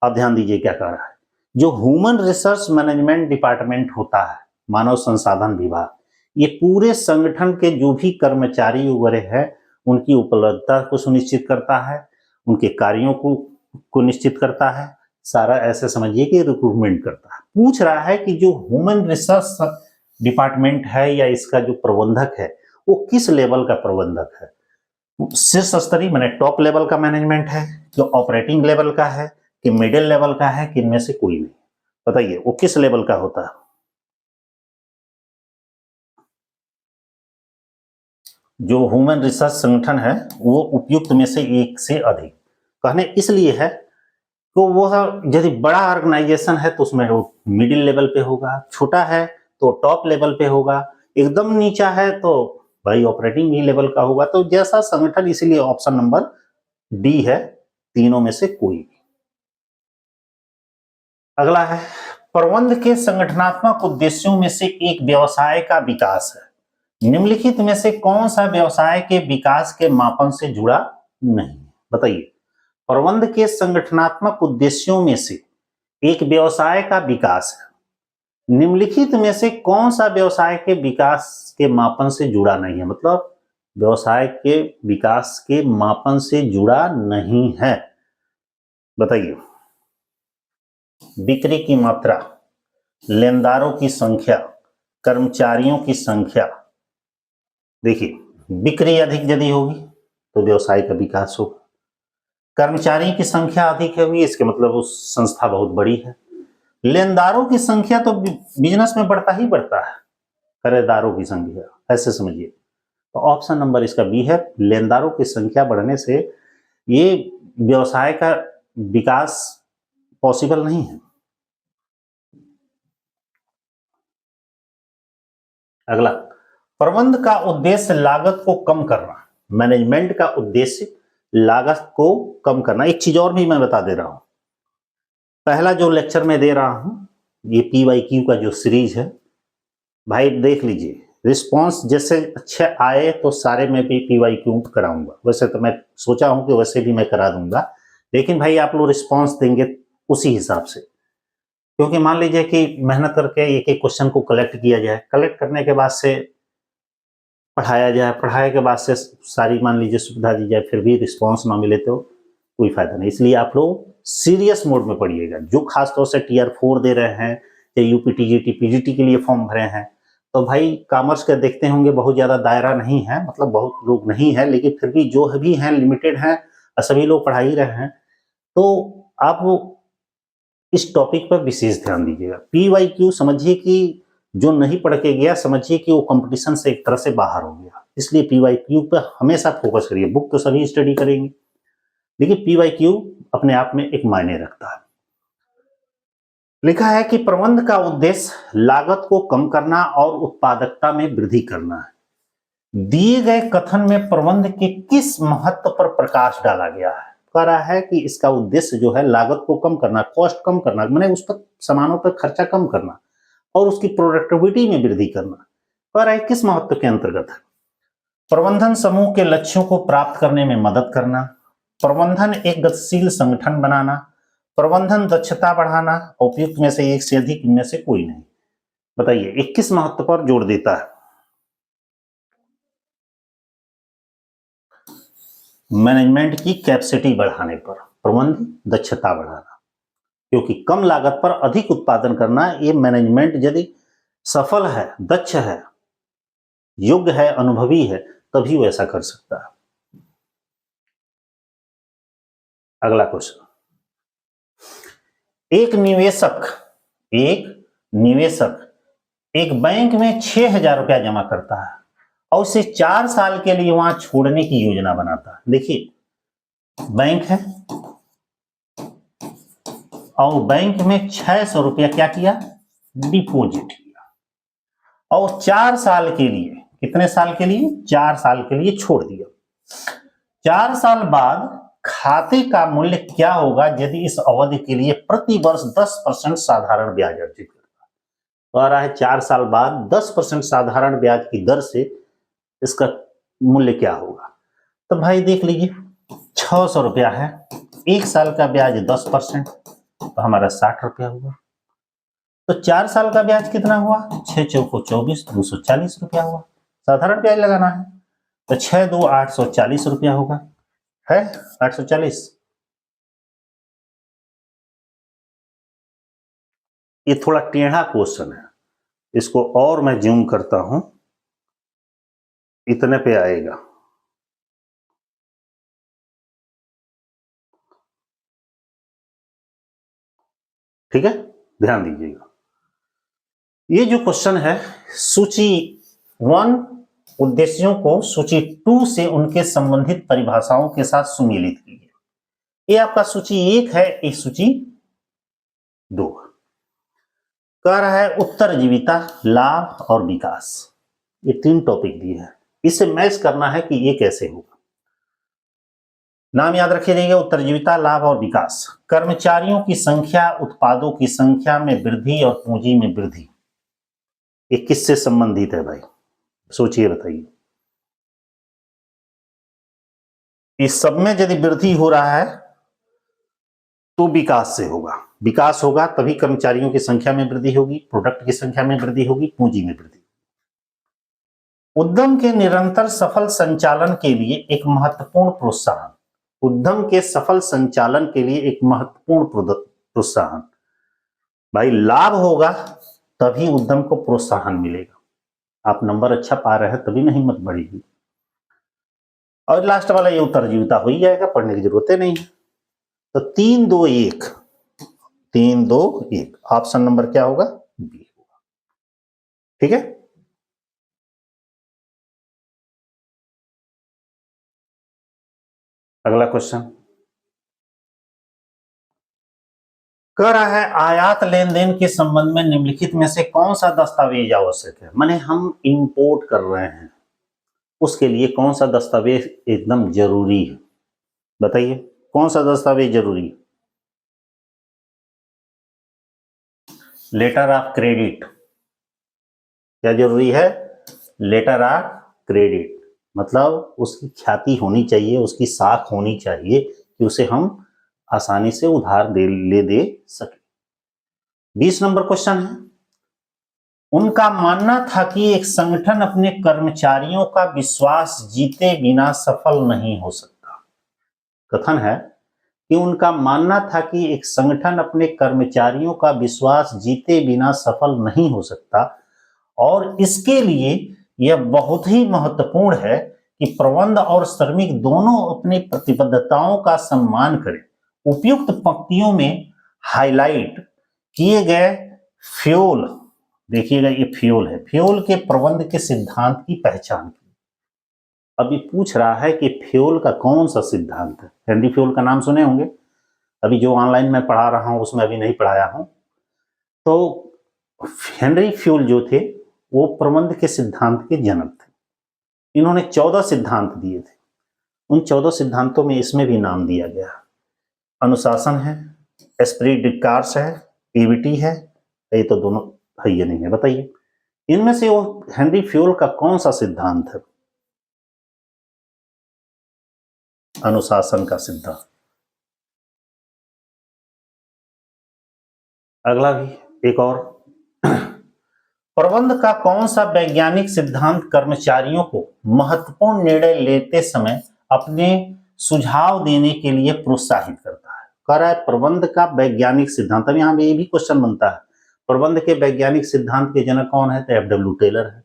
अब ध्यान दीजिए क्या कह रहा है। जो ह्यूमन रिसोर्स मैनेजमेंट डिपार्टमेंट होता है, मानव संसाधन विभाग, ये पूरे संगठन के जो भी कर्मचारी वगैरह है उनकी उपलब्धता को सुनिश्चित करता है, उनके कार्यों को निश्चित करता है, सारा ऐसे समझिए कि रिक्रूटमेंट करता है। पूछ रहा है कि जो ह्यूमन रिसोर्स डिपार्टमेंट है या इसका जो प्रबंधक है वो किस लेवल का प्रबंधक है? शीर्ष स्तरीय माने टॉप लेवल का मैनेजमेंट है, जो ऑपरेटिंग लेवल का है, कि मिडिल लेवल का है, कि इनमें से कोई नहीं? बताइए वो किस लेवल का होता है? जो ह्यूमन रिसोर्स संगठन है वो उपयुक्त में से एक से अधिक कहने इसलिए है तो वो यदि बड़ा ऑर्गेनाइजेशन है तो उसमें वो मिडिल लेवल पे होगा, छोटा है तो टॉप लेवल पे होगा, एकदम नीचा है तो भाई ऑपरेटिंग ही लेवल का होगा। तो जैसा संगठन, इसीलिए ऑप्शन नंबर डी है, तीनों में से कोई भी। अगला है, प्रबंध के संगठनात्मक उद्देश्यों में से एक व्यवसाय का विकास है। निम्नलिखित में से कौन सा व्यवसाय के विकास के मापन से जुड़ा नहीं? बताइए। प्रबंध के संगठनात्मक उद्देश्यों में से एक व्यवसाय का विकास है। निम्नलिखित में से कौन सा व्यवसाय के विकास के मापन से जुड़ा नहीं है? मतलब व्यवसाय के विकास के मापन से जुड़ा नहीं है। बताइए। बिक्री की मात्रा, लेनदारों की संख्या, कर्मचारियों की संख्या। देखिए, बिक्री अधिक यदि होगी तो व्यवसाय का विकास होगा, कर्मचारी की संख्या अधिक होगी इसके मतलब उस संस्था बहुत बड़ी है, लेनदारों की संख्या तो बिजनेस में बढ़ता ही बढ़ता है, खरीदारों की संख्या, ऐसे समझिए। तो ऑप्शन नंबर इसका बी है, लेनदारों की संख्या बढ़ने से ये व्यवसाय का विकास पॉसिबल नहीं है। अगला, प्रबंध का उद्देश्य लागत को कम करना। मैनेजमेंट का उद्देश्य लागत को कम करना। एक चीज और भी मैं बता दे रहा हूं, पहला जो लेक्चर में दे रहा हूं ये PYQ का जो सीरीज है, भाई देख लीजिए, रिस्पांस जैसे अच्छे आए तो सारे में भी PYQ कराऊंगा। वैसे तो मैं सोचा हूं कि वैसे भी मैं करा दूंगा, लेकिन भाई आप लोग रिस्पांस देंगे उसी हिसाब से, क्योंकि मान लीजिए कि मेहनत करके एक एक क्वेश्चन को कलेक्ट किया जाए, कलेक्ट करने के बाद से पढ़ाया जाए, पढ़ाए के बाद से सारी मान लीजिए सुविधा दी जाए, फिर भी रिस्पांस ना मिले तो कोई फायदा नहीं। इसलिए आप लोग सीरियस मोड में पढ़िएगा। जो खासतौर से Tier 4 दे रहे हैं या UPTGT PGT के लिए फॉर्म भरे हैं, तो भाई कॉमर्स का देखते होंगे बहुत ज्यादा दायरा नहीं है, मतलब बहुत लोग नहीं है, लेकिन फिर भी जो भी हैं लिमिटेड हैं, सभी लोग पढ़ा ही रहे हैं। तो आप इस टॉपिक पर विशेष ध्यान दीजिएगा। PYQ समझिए कि जो नहीं पढ़ के गया समझिए कि वो कंपटीशन से एक तरह से बाहर हो गया, इसलिए PYQ पर हमेशा फोकस करिए। बुक तो सभी स्टडी करेंगे, लेकिन PYQ अपने आप में एक मायने रखता है। लिखा है कि प्रबंध का उद्देश्य लागत को कम करना और उत्पादकता में वृद्धि करना है। दिए गए कथन में प्रबंध के किस महत्व पर प्रकाश डाला गया है? कह रहा है कि इसका उद्देश्य जो है लागत को कम करना, कॉस्ट कम करना, माने उस पर सामानों पर खर्चा कम करना और उसकी प्रोडक्टिविटी में वृद्धि करना। कह रहा है किस महत्व के अंतर्गत है? प्रबंधन समूह के लक्ष्यों को प्राप्त करने में मदद करना, प्रबंधन एक गतिशील संगठन बनाना, प्रबंधन दक्षता बढ़ाना, उपयुक्त में से एक से अधिक, इनमें से कोई नहीं। बताइए ये किस महत्व पर जोर देता है? मैनेजमेंट की कैपेसिटी बढ़ाने पर, प्रबंध दक्षता बढ़ाना, क्योंकि कम लागत पर अधिक उत्पादन करना, ये मैनेजमेंट यदि सफल है, दक्ष है, योग्य है, अनुभवी है, तभी वो ऐसा कर सकता है। अगला क्वेश्चन, एक निवेशक एक बैंक में 6,000 रुपया जमा करता है और उसे 4 साल के लिए वहां छोड़ने की योजना बनाता है। देखिए बैंक है और बैंक में 600 रुपया क्या किया? डिपॉजिट किया और 4 साल के लिए, कितने साल के लिए? 4 साल के लिए छोड़ दिया। 4 साल बाद खाते का मूल्य क्या होगा यदि इस अवधि के लिए प्रति वर्ष 10% साधारण ब्याज अर्जित करता? कह रहा है 4 साल बाद 10% साधारण ब्याज की दर से इसका मूल्य क्या होगा? तो भाई देख लीजिए 600 रुपया है, 1 साल का ब्याज 10%, तो हमारा 60 रुपया हुआ। तो 4 साल का ब्याज कितना हुआ? 6 चौको 24, 240 रुपया हुआ। साधारण ब्याज लगाना है तो 6 2 840 रुपया होगा, है 840। ये थोड़ा टेढ़ा क्वेश्चन है, इसको और मैं जूम करता हूं, इतने पे आएगा। ठीक है, ध्यान दीजिएगा। ये जो क्वेश्चन है, सूची 1 उद्देश्यों को सूची 2 से उनके संबंधित परिभाषाओं के साथ सुमेलित कीजिए। ये आपका सूची 1 है, ये सूची 2। कह रहा है उत्तरजीविता, लाभ और विकास, ये 3 टॉपिक दिए हैं, इसे मैच करना है कि ये कैसे होगा। नाम याद रखिएगा, उत्तरजीविता, लाभ और विकास। कर्मचारियों की संख्या, उत्पादों की संख्या में वृद्धि और पूंजी में वृद्धि, ये किससे संबंधित है भाई? सोचिए, बताइए। इस सब में यदि वृद्धि हो रहा है तो विकास से होगा। विकास होगा तभी कर्मचारियों की संख्या में वृद्धि होगी, प्रोडक्ट की संख्या में वृद्धि होगी, पूंजी में वृद्धि। उद्यम के निरंतर सफल संचालन के लिए एक महत्वपूर्ण प्रोत्साहन, उद्यम के सफल संचालन के लिए एक महत्वपूर्ण प्रोत्साहन। भाई लाभ होगा तभी उद्यम को प्रोत्साहन मिलेगा। आप नंबर अच्छा पा रहे हैं तभी ना हिम्मत बढ़ेगी। और लास्ट वाला ये उत्तरजीविता हो ही जाएगा, पढ़ने की जरूरत नहीं है। तो 3 2 1, 3 2 1, ऑप्शन नंबर क्या होगा? बी होगा। ठीक है, अगला क्वेश्चन कह रहा है आयात लेन देन के संबंध में निम्नलिखित में से कौन सा दस्तावेज आवश्यक है? माने हम इंपोर्ट कर रहे हैं, उसके लिए कौन सा दस्तावेज एकदम जरूरी है? बताइए कौन सा दस्तावेज जरूरी है? Letter of credit. क्या जरूरी है? लेटर ऑफ क्रेडिट, मतलब उसकी ख्याति होनी चाहिए, उसकी साख होनी चाहिए कि उसे हम आसानी से उधार दे सके। 20 नंबर क्वेश्चन है, उनका मानना था कि एक संगठन अपने कर्मचारियों का विश्वास जीते बिना सफल नहीं हो सकता। कथन है कि उनका मानना था कि एक संगठन अपने कर्मचारियों का विश्वास जीते बिना सफल नहीं हो सकता और इसके लिए यह बहुत ही महत्वपूर्ण है कि प्रबंध और श्रमिक दोनों अपनी प्रतिबद्धताओं का सम्मान करें। उपयुक्त पंक्तियों में हाईलाइट किए गए फ्यूल, देखिएगा ये फ्यूल है, फ्यूल के प्रबंध के सिद्धांत की पहचान की। अभी पूछ रहा है कि फ्यूल का कौन सा सिद्धांत है। हेनरी फ्यूल का नाम सुने होंगे, अभी जो ऑनलाइन मैं पढ़ा रहा हूं उसमें अभी नहीं पढ़ाया हूं। तो हेनरी फ्यूल जो थे वो प्रबंध के सिद्धांत के जनक थे। इन्होंने 14 सिद्धांत दिए थे। उन 14 सिद्धांतों में इसमें भी नाम दिया गया, अनुशासन है, एस्प्री डी कार्स है, पीवीटी है, ये तो दोनों है, ये नहीं है। बताइए इनमें से वो हेनरी फ्यूल का कौन सा सिद्धांत है? अनुशासन का सिद्धांत। अगला भी एक और, प्रबंध का कौन सा वैज्ञानिक सिद्धांत कर्मचारियों को महत्वपूर्ण निर्णय लेते समय अपने सुझाव देने के लिए प्रोत्साहित करता है? कह रहा है प्रबंध का वैज्ञानिक सिद्धांत। अब यहां ये भी क्वेश्चन बनता है, प्रबंध के वैज्ञानिक सिद्धांत के जनक कौन है? तो एफ.डब्ल्यू. टेलर है।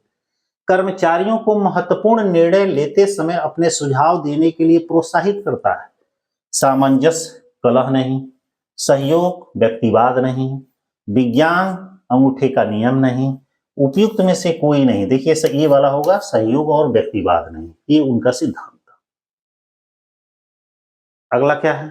कर्मचारियों को महत्वपूर्ण निर्णय लेते समय अपने सुझाव देने के लिए प्रोत्साहित करता है। सामंजस्य, कलह नहीं, सहयोग, व्यक्तिवाद नहीं, विज्ञान, अंगूठे का नियम नहीं, उपयुक्त में से कोई नहीं। देखिए ये वाला होगा, सहयोग और व्यक्तिवाद नहीं, ये उनका सिद्धांत था। अगला क्या है?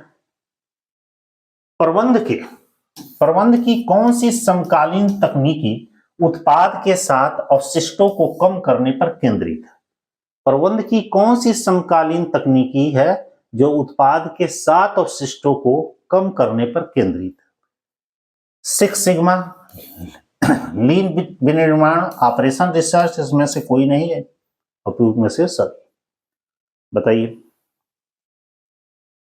प्रबंध की कौन सी समकालीन तकनीकी उत्पाद के साथ अवशिष्टों को कम करने पर केंद्रित है? प्रबंध की कौन सी समकालीन तकनीकी है जो उत्पाद के साथ अवशिष्टों को कम करने पर केंद्रित है? सिक्स सिग्मा, लीन विनिर्माण, ऑपरेशन रिसर्च, इसमें से कोई नहीं है, उपयुक्त में से सब। बताइए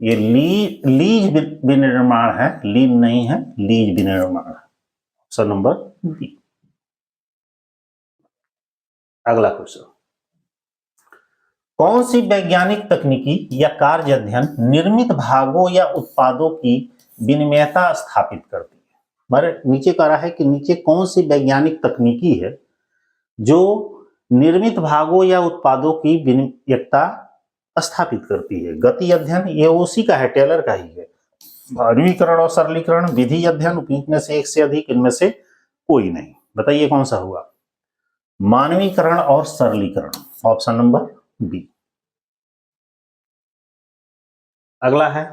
ये लीज विनिर्माण है, लीन नहीं है, लीज विनिर्माण है। Option number B. अगला क्वेश्चन, कौन सी वैज्ञानिक तकनीकी या कार्य अध्ययन निर्मित भागों या उत्पादों की विनिमयता स्थापित करती है? हमारे नीचे कह रहा है कि नीचे कौन सी वैज्ञानिक तकनीकी है जो निर्मित भागों या उत्पादों की विनिमयता स्थापित करती है? गति अध्ययन, ये उसी का है, टेलर का ही है। मानवीकरण और सरलीकरण, विधि अध्ययन, उपयुक्त में से एक से अधिक, इनमें से कोई नहीं। बताइए कौन सा हुआ? मानवीकरण और सरलीकरण, ऑप्शन नंबर बी। अगला है,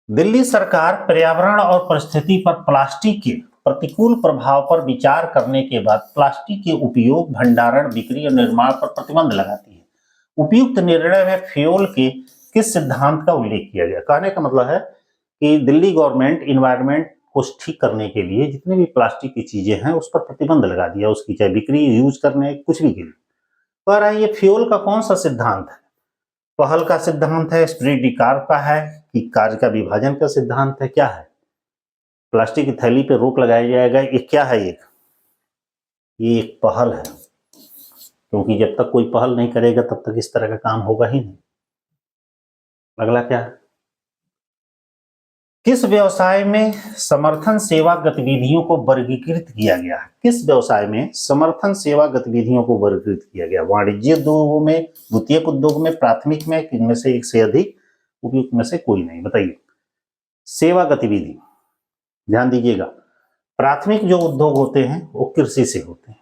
दिल्ली सरकार पर्यावरण और परिस्थिति पर प्लास्टिक के प्रतिकूल प्रभाव पर विचार करने के बाद प्लास्टिक के उपयोग, भंडारण, बिक्री और निर्माण पर प्रतिबंध लगाती है। उपयुक्त निर्णय में फ्यूल के किस सिद्धांत का उल्लेख किया गया? कहने का मतलब है कि दिल्ली गवर्नमेंट इन्वायरमेंट को ठीक करने के लिए जितने भी प्लास्टिक की चीजें हैं उस पर प्रतिबंध लगा दिया, उसकी चाहे बिक्री, यूज करने, कुछ भी के लिए। कह रहा है ये फ्यूल का कौन सा सिद्धांत है? पहल का सिद्धांत है, एस्प्री डी कार्प का है, कि कार्य का विभाजन का सिद्धांत है, क्या है? प्लास्टिक की थैली पे रोक लगाया जाएगा, ये क्या है? ये एक पहल है, क्योंकि जब तक कोई पहल नहीं करेगा तब तक इस तरह का काम होगा ही नहीं। अगला क्या है? किस व्यवसाय में समर्थन सेवा गतिविधियों को वर्गीकृत किया गया है? किस व्यवसाय में समर्थन सेवा गतिविधियों को वर्गीकृत किया गया? वाणिज्य उद्योगों में, द्वितीयक उद्योग में, प्राथमिक में, इनमें से एक से अधिक, उपयुक्त में से कोई नहीं। बताइए सेवा गतिविधि, ध्यान दीजिएगा, प्राथमिक जो उद्योग होते हैं वो कृषि से होते हैं,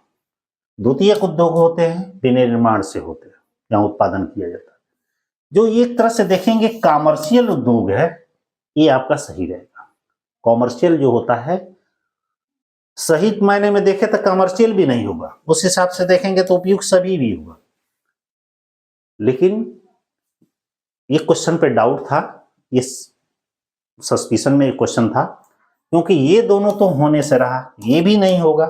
द्वितीयक उद्योग होते हैं विनिर्माण से होते हैं, जहां उत्पादन किया जाता है। जो एक तरह से देखेंगे कॉमर्शियल उद्योग है, ये आपका सही रहेगा। कॉमर्शियल जो होता है, सही मायने में देखें तो कॉमर्शियल भी नहीं होगा, उस हिसाब से देखेंगे तो उपयुक्त सभी भी होगा। लेकिन ये क्वेश्चन पे डाउट था, ये सस्पिशन में एक क्वेश्चन था, क्योंकि ये दोनों तो होने से रहा, ये भी नहीं होगा।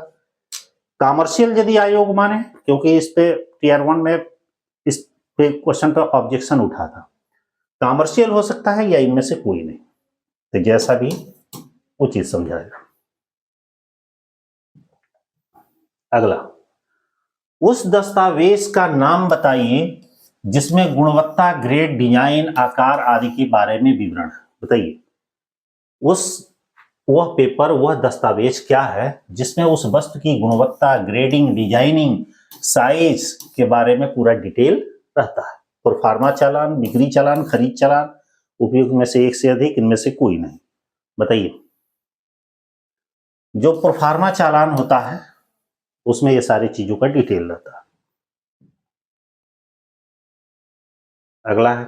कॉमर्शियल यदि आयोग माने, क्योंकि इस पे टीयर 1 में इस पे क्वेश्चन का ऑब्जेक्शन उठा था, कॉमर्शियल हो सकता है या इनमें से कोई नहीं, तो जैसा भी उचित समझाएगा। अगला, उस दस्तावेज का नाम बताइए जिसमें गुणवत्ता, ग्रेड, डिजाइन, आकार आदि के बारे में विवरण है। बताइए वह पेपर, वह दस्तावेज क्या है जिसमें उस वस्तु की गुणवत्ता, ग्रेडिंग, डिजाइनिंग, साइज के बारे में पूरा डिटेल रहता है। प्रोफार्मा चालान, बिक्री चालान, खरीद चालान, उपयुक्त में से एक से अधिक, इनमें से कोई नहीं। बताइए, जो प्रोफार्मा चालान होता है उसमें ये सारी चीजों का डिटेल रहता है। अगला है,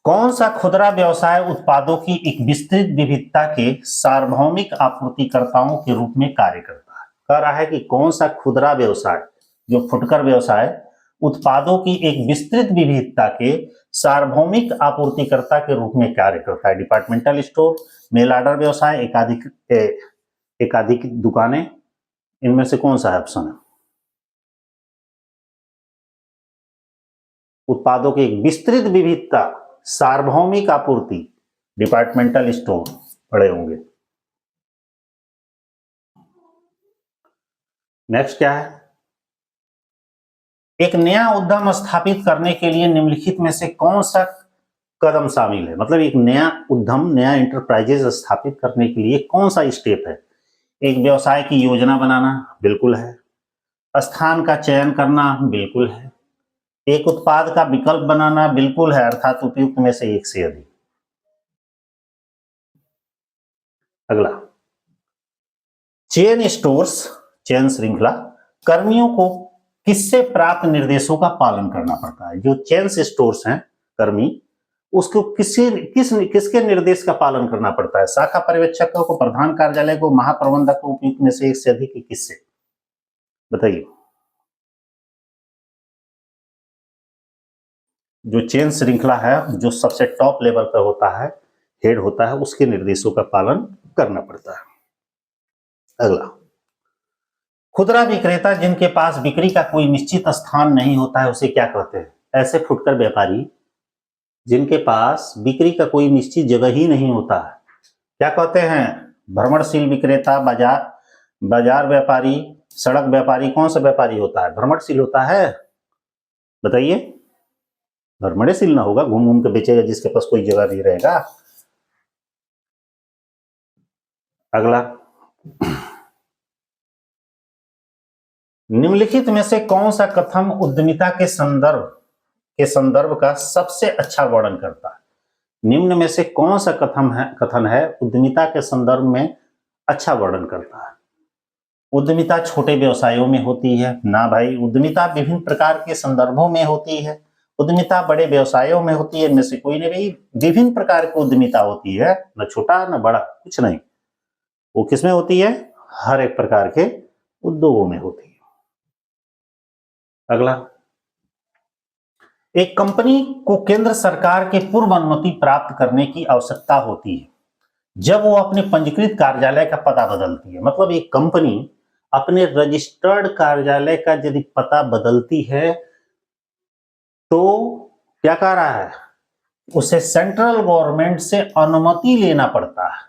कौन सा खुदरा व्यवसाय उत्पादों की एक विस्तृत विविधता के सार्वभौमिक आपूर्तिकर्ताओं के रूप में कार्य करता है? कह रहा है कि कौन सा खुदरा व्यवसाय, जो फुटकर व्यवसाय उत्पादों की एक विस्तृत विविधता के सार्वभौमिक आपूर्तिकर्ता के रूप में कार्य करता है। डिपार्टमेंटल स्टोर, मेल ऑर्डर व्यवसाय, एकाधिक दुकानें, इनमें से कौन सा है ऑप्शन है? उत्पादों की एक विस्तृत विविधता, सार्वभौमिक आपूर्ति, डिपार्टमेंटल स्टोर पड़े होंगे। नेक्स्ट क्या है, एक नया उद्यम स्थापित करने के लिए निम्नलिखित में से कौन सा कदम शामिल है? मतलब एक नया उद्यम, नया एंटरप्राइजेज स्थापित करने के लिए कौन सा स्टेप है? एक व्यवसाय की योजना बनाना, बिल्कुल है। स्थान का चयन करना, बिल्कुल है। एक उत्पाद का विकल्प बनाना, बिल्कुल है, अर्थात उपयुक्त में से एक से अधिक। अगला, चेन स्टोर्स, चेन श्रृंखला कर्मियों को किससे प्राप्त निर्देशों का पालन करना पड़ता है? जो चेन स्टोर्स हैं कर्मी, उसको किसके निर्देश का पालन करना पड़ता है? शाखा पर्यवेक्षकों को, प्रधान कार्यालय को, महाप्रबंधक को, उपयुक्त में से एक से अधिक, किससे? बताइए। जो चेन श्रृंखला है, जो सबसे टॉप लेवल पर होता है, हेड होता है, उसके निर्देशों का पालन करना पड़ता है। अगला, खुदरा विक्रेता जिनके पास बिक्री का कोई निश्चित स्थान नहीं होता है, उसे क्या कहते हैं? ऐसे फुटकर व्यापारी जिनके पास बिक्री का कोई निश्चित जगह ही नहीं होता है, क्या कहते हैं? भ्रमणशील विक्रेता, बाजार व्यापारी, सड़क व्यापारी। कौन सा व्यापारी होता है? भ्रमणशील होता है। बताइए, भ्रमणशील ना होगा, घूम घूम के बेचेगा, जिसके पास कोई जगह नहीं रहेगा। अगला, निम्नलिखित में से कौन सा कथन उद्यमिता के संदर्भ का सबसे अच्छा वर्णन करता है? निम्न में से कौन सा कथन है उद्यमिता के संदर्भ में अच्छा वर्णन करता है? उद्यमिता छोटे व्यवसायों में होती है ना भाई, उद्यमिता विभिन्न प्रकार के संदर्भों में होती है। उद्यमिता बड़े व्यवसायों में होती है, इनमें से कोई नहीं भाई। विभिन्न प्रकार की उद्यमिता होती है, न छोटा न बड़ा, कुछ नहीं। वो किसमें होती है? हर एक प्रकार के उद्योगों में होती है। अगला, एक कंपनी को केंद्र सरकार के पूर्व अनुमति प्राप्त करने की आवश्यकता होती है जब वो अपने पंजीकृत कार्यालय का पता बदलती है। मतलब एक कंपनी अपने रजिस्टर्ड कार्यालय का यदि पता बदलती है तो क्या कह रहा है? उसे सेंट्रल गवर्नमेंट से अनुमति लेना पड़ता है।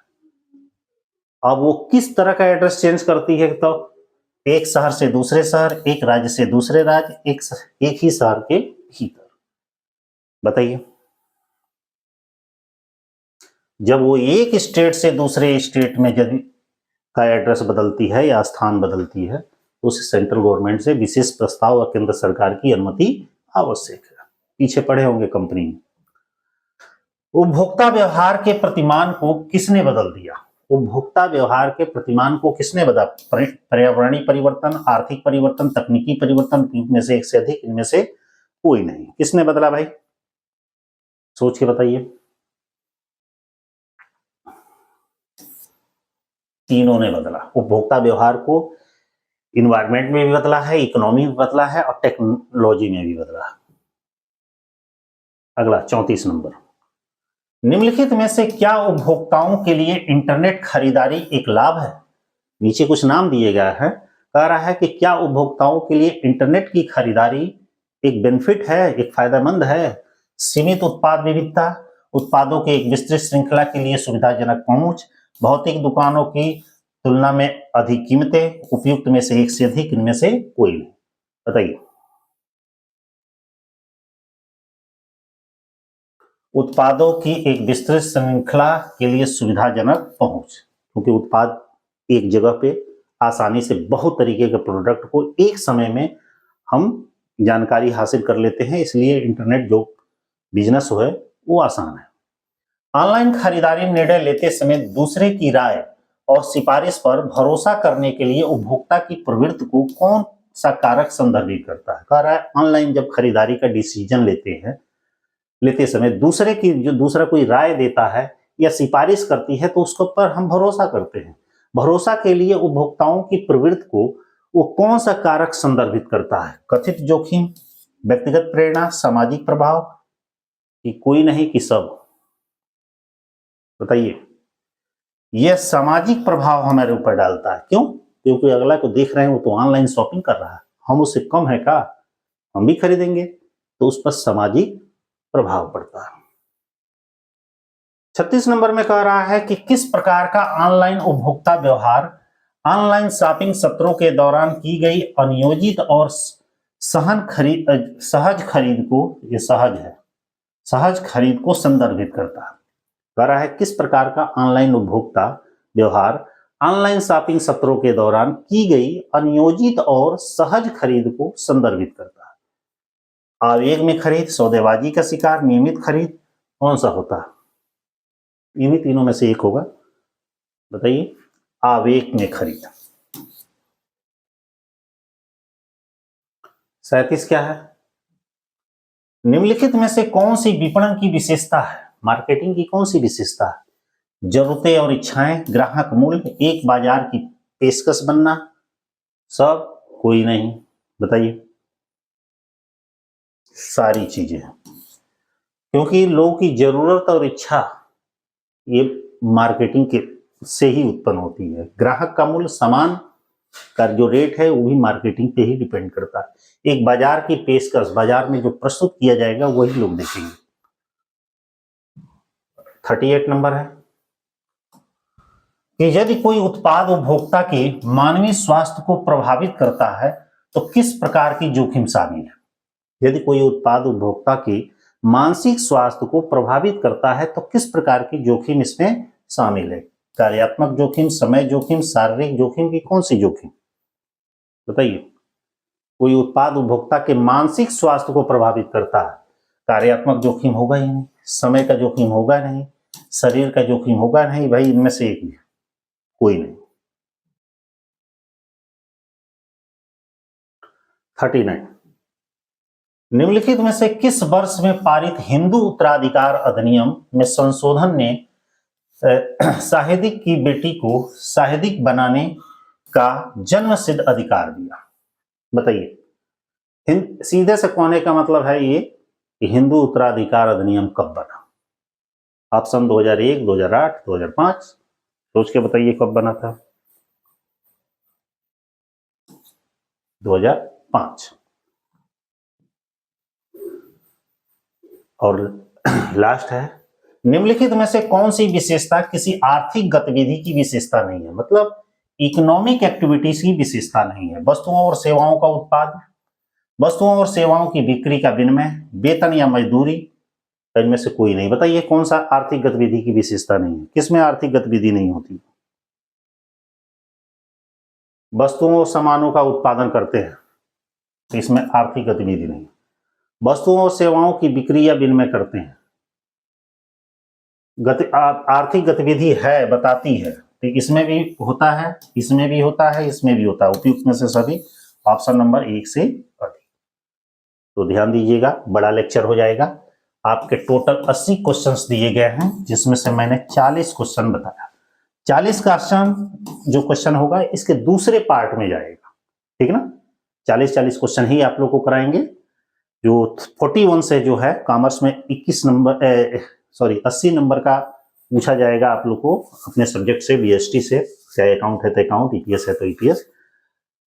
अब वो किस तरह का एड्रेस चेंज करती है? तो एक शहर से दूसरे शहर, एक राज्य से दूसरे राज्य, एक ही शहर के भीतर। बताइए, जब वो एक स्टेट से दूसरे स्टेट में यदि का एड्रेस बदलती है या स्थान बदलती है, उसे सेंट्रल गवर्नमेंट से विशेष प्रस्ताव और केंद्र सरकार की अनुमति आवश्यक है। पीछे पड़े होंगे कंपनी में। उपभोक्ता व्यवहार के प्रतिमान को किसने बदल दिया? उपभोक्ता व्यवहार के प्रतिमान को किसने बदला? पर्यावरणीय परिवर्तन, आर्थिक परिवर्तन, तकनीकी परिवर्तन, में से एक से अधिक, इनमें से कोई नहीं। किसने बदला भाई? सोच के बताइए। तीनों ने बदला। उपभोक्ता व्यवहार को इन्वायरमेंट में भी बदला है, इकोनॉमी में बदला है और टेक्नोलॉजी में भी बदला है। अगला 34 नंबर, निम्नलिखित में से क्या उपभोक्ताओं के लिए इंटरनेट खरीदारी एक लाभ है? नीचे कुछ नाम दिए गए हैं, कह रहा है कि क्या उपभोक्ताओं के लिए इंटरनेट की खरीदारी एक बेनिफिट है, एक फायदेमंद है? सीमित उत्पाद विविधता, उत्पादों के एक विस्तृत श्रृंखला के लिए सुविधाजनक पहुंच, भौतिक दुकानों की तुलना में अधिक कीमतें, उपयुक्त में से एक से अधिक, इनमें से कोई नहीं। बताइए। उत्पादों की एक विस्तृत श्रृंखला के लिए सुविधाजनक पहुंच, क्योंकि उत्पाद एक जगह पे आसानी से बहुत तरीके के प्रोडक्ट को एक समय में हम जानकारी हासिल कर लेते हैं, इसलिए इंटरनेट जो बिजनेस है वो आसान है। ऑनलाइन खरीदारी निर्णय लेते समय दूसरे की राय और सिफारिश पर भरोसा करने के लिए उपभोक्ता की प्रवृत्ति को कौन सा कारक संदर्भित करता है? कह रहा है ऑनलाइन जब खरीदारी का डिसीजन लेते समय दूसरा कोई राय देता है या सिफारिश करती है तो उसके ऊपर हम भरोसा करते हैं। भरोसा के लिए उपभोक्ताओं की प्रवृत्ति को वो कौन सा कारक संदर्भित करता है? कथित जोखिम, व्यक्तिगत प्रेरणा, सामाजिक प्रभाव, कि कोई नहीं कि सब? बताइए। यह सामाजिक प्रभाव हमारे ऊपर डालता है। क्यों? क्योंकि अगला को देख रहे हैं वो तो ऑनलाइन शॉपिंग कर रहा है, हम उससे कम है का, हम भी खरीदेंगे, तो उस पर सामाजिक प्रभाव पड़ता है। 36 नंबर में कह रहा है कि किस प्रकार का ऑनलाइन उपभोक्ता व्यवहार ऑनलाइन शॉपिंग सत्रों के दौरान की गई अनियोजित और सहज खरीद को संदर्भित करता है। कह रहा है किस प्रकार का ऑनलाइन उपभोक्ता व्यवहार ऑनलाइन शॉपिंग सत्रों के दौरान की गई अनियोजित और सहज खरीद को संदर्भित करता है। आवेग में खरीद, सौदेबाजी का शिकार, नियमित खरीद, कौन सा होता है? इन्हीं तीनों में से एक होगा। बताइए। आवेग में खरीद। 37 क्या है? निम्नलिखित में से कौन सी विपणन की विशेषता है? मार्केटिंग की कौन सी विशेषता है? जरूरतें और इच्छाएं, ग्राहक मूल्य, एक बाजार की पेशकश बनना, सब, कोई नहीं? बताइए। सारी चीजें, क्योंकि लोगों की जरूरत और इच्छा ये मार्केटिंग के से ही उत्पन्न होती है। ग्राहक का मूल्य, सामान का जो रेट है वो भी मार्केटिंग पे ही डिपेंड करता है। एक बाजार की पेशकश, बाजार में जो प्रस्तुत किया जाएगा वही लोग देखेंगे। 38 नंबर है कि यदि कोई उत्पाद उपभोक्ता के मानवीय स्वास्थ्य को प्रभावित करता है तो किस प्रकार की जोखिम शामिल है? यदि कोई उत्पाद उपभोक्ता के मानसिक स्वास्थ्य को प्रभावित करता है तो किस प्रकार की जोखिम इसमें शामिल है? कार्यात्मक जोखिम, समय जोखिम, शारीरिक जोखिम की कौन सी जोखिम? बताइए। कोई उत्पाद उपभोक्ता के मानसिक स्वास्थ्य को प्रभावित करता है, कार्यात्मक जोखिम होगा ही नहीं, समय का जोखिम होगा नहीं, शरीर का जोखिम होगा नहीं, भाई इनमें से एक भी कोई नहीं। 39 निम्नलिखित में से किस वर्ष में पारित हिंदू उत्तराधिकार अधिनियम में संशोधन ने साहित्यिक की बेटी को साहित्यिक बनाने का जन्म सिद्ध अधिकार दिया? बताइए। सीधे से कहने का मतलब है ये कि हिंदू उत्तराधिकार अधिनियम कब बना? ऑप्शन 2001, 2008, 2005। सोच के बताइए कब बना था। 2005। और लास्ट है, निम्नलिखित में से कौन सी विशेषता किसी आर्थिक गतिविधि की विशेषता नहीं है? मतलब इकोनॉमिक एक्टिविटीज की विशेषता नहीं है। वस्तुओं और सेवाओं का उत्पादन, वस्तुओं और सेवाओं की बिक्री का विनिमय, वेतन या मजदूरी, इनमें से कोई नहीं। बताइए कौन सा आर्थिक गतिविधि की विशेषता नहीं है? किसमें आर्थिक गतिविधि नहीं होती? वस्तुओं और सामानों का उत्पादन करते हैं तो इसमें आर्थिक गतिविधि नहीं। वस्तुओं और सेवाओं की बिक्री या विनिमय करते हैं, आर्थिक गतिविधि है, बताती है, तो इसमें भी होता है, इसमें भी होता है, इसमें भी होता है। उपयुक्त में से सभी ऑप्शन नंबर 1 से अधिक। तो ध्यान दीजिएगा, बड़ा लेक्चर हो जाएगा। आपके टोटल 80 क्वेश्चंस दिए गए हैं जिसमें से मैंने 40 क्वेश्चन बताया। 40 का जो क्वेश्चन होगा इसके दूसरे पार्ट में जाएगा, ठीक है ना। 40 क्वेश्चन ही आप लोग को कराएंगे। जो 41 से जो है कॉमर्स में 80 नंबर का पूछा जाएगा आप लोग को अपने सब्जेक्ट से, बीएसटी से, चाहे अकाउंट है तो अकाउंट, ईपीएस है तो ईपीएस।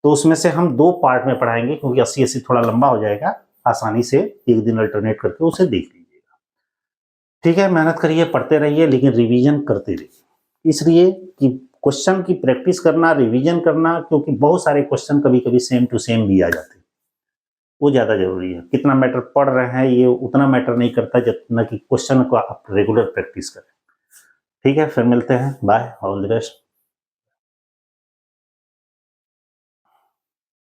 तो उसमें से हम 2 पार्ट में पढ़ाएंगे क्योंकि 80 थोड़ा लंबा हो जाएगा। आसानी से एक दिन अल्टरनेट करके उसे देख लीजिएगा, ठीक है। मेहनत करिए, पढ़ते रहिए, लेकिन रिवीजन करते रहिए, इसलिए कि क्वेश्चन की प्रैक्टिस करना, रिवीजन करना, क्योंकि बहुत सारे क्वेश्चन कभी कभी सेम टू सेम भी आ जाते हैं, वो ज्यादा जरूरी है। कितना मैटर पढ़ रहे हैं ये उतना मैटर नहीं करता जितना कि क्वेश्चन को आप रेगुलर प्रैक्टिस करें, ठीक है। फिर मिलते हैं, बाय, ऑल द बेस्ट।